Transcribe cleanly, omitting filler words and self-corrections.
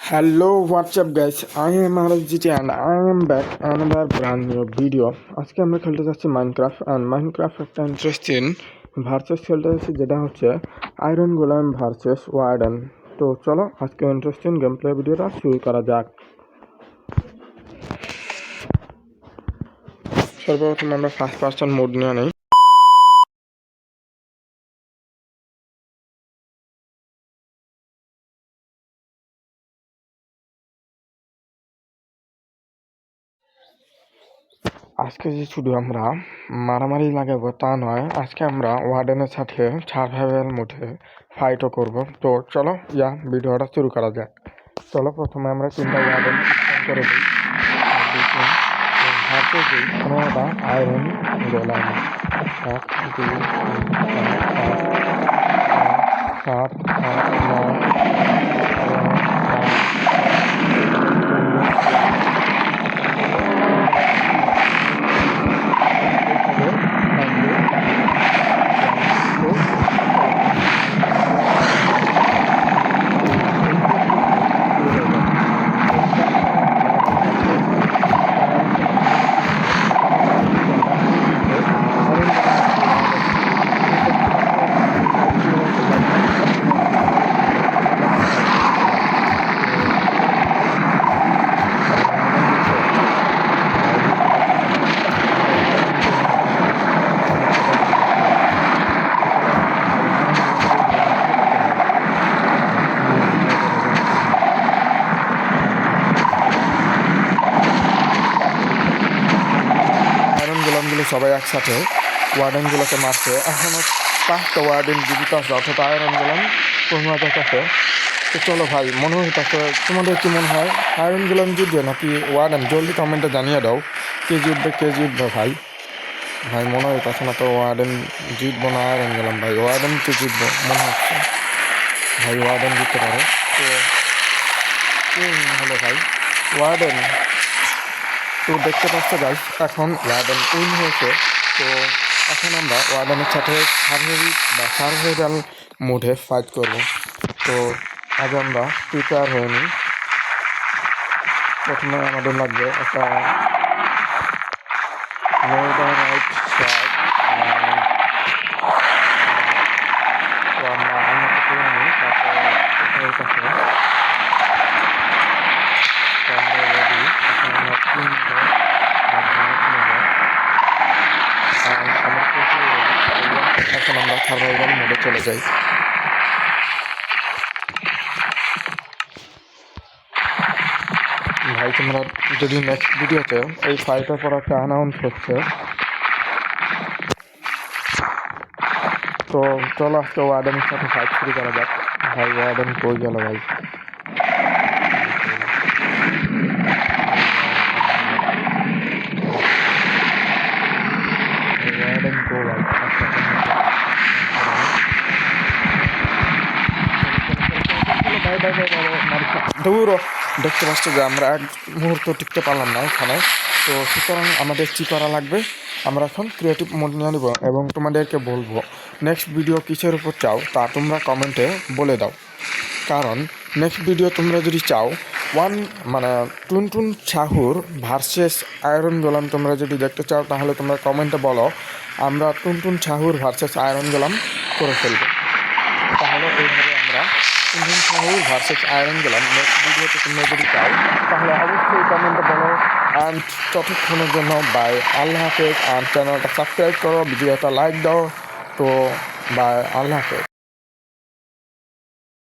Hello, what's up guys? I am RSGT and I am back another brand new video. আজকে আমরা খেলতে যাচ্ছি Minecraft and Minecraft একটা interesting versus খেলতে যাচ্ছি যেটা হচ্ছে আয়রন গোলাম ভার্সেস ওয়ার্ডেন। তো চলো আজকে ইন্টারেস্টিং গেম প্লে ভিডিওটা শুরু করা যাক। সর্বপ্রথম আমরা ফার্স্ট পার্সন মোড নিয়ে নেই। আজকে যে শুধু আমরা মারামারি লাগাবো তা নয়, আজকে আমরা ওয়ার্ডেনের সাথে সার্ভাইভাল মোডে ফাইটও করব। তো চলো ভিডিওটা শুরু করা যাক। চলো প্রথমে আমরা তিনটা ওয়ার্ডেন করে দিই। হাতে দিই আমরা আয়রন গোলাম 1 2 3 4 5 সবাই একসাথে ওয়ার্ডেনগুলোকে মারছে। এখনও 5টা ওয়ার্ডেন জীবিত আছে, অর্থাৎ আয়রন গোলাম তোমাদের কাছে। তো চলো ভাই, মনে হইতেছে তোমাদের কি মনে হয় আয়রন গোলাম জিতবে নাকি ওয়ার্ডেন? জলদি কমেন্টে জানিয়ে দাও কে জিতবে ভাই। ভাই মনে হইতেছে না তো ওয়ার্ডেন জিতবো না আয়রন গোলাম। ভাই ওয়ার্ডেন কে জিতবো মনে হচ্ছে, ভাই ওয়ার্ডেন জিততে পারে। তো হলো ভাই ওয়ার্ডেন। তো দেখতে পাচ্ছ গাইস, এখন ওয়ার্ডেন উইন হয়েছে। তো এখন আমরা ওয়ার্ডেনের সাথে সার্ভাইভাল মোডে ফাইট করব। তো আজ আমরা প্রিপেয়ার হয়ে নিই। প্রথমে আমাদের লাগবে একটা রাইট শট। তো আমরা উন্নত করে নিই। তারপর আমরা রেডি। এখন আমরা এখন আমরা সার্ভাইভাল মোডে চলে যাই। ভাই তোমরা যদি নেক্সট ভিডিওতে এই ফাইটের পর একটা অ্যানাউন্স হচ্ছে, তো চলো আজকে ওয়ার্ডেনের সাথে ফাইট শুরু করা যাক। ভাই ওয়ার্ডেন কই গেল ভাই? দৌড় দেখতে পাচ্ছি যে আমরা এক মুহূর্ত টিকতে পারলাম না এখানে। তো সুতরাং আমাদের কী করা লাগবে, আমরা এখন ক্রিয়েটিভ মোড নিয়ে নিব এবং তোমাদেরকে বলবো নেক্সট ভিডিও কিসের উপর চাও তা তোমরা কমেন্টে বলে দাও। কারণ নেক্সট ভিডিও তোমরা যদি চাও টুনটুন শাহুর ভার্সেস আয়রন গোলাম তোমরা যদি দেখতে চাও, তাহলে তোমরা কমেন্টে বলো, আমরা টুনটুন শাহুর ভার্সেস আয়রন গোলাম করে ফেলবো। তাহলে এইভাবে আমরা টুনটুন শাহুর ভার্সেস আয়রন গোলাম নেক্সট ভিডিওতে তোমরা যদি চাও, তাহলে অবশ্যই কমেন্টে বলো। অ্যান্ড ততক্ষণের জন্য বাই, আল্লাহ হাফেজ। আর চ্যানেলটা সাবস্ক্রাইব করো, ভিডিওটা লাইক দাও। তো বাই, আল্লাহ হাফেজ।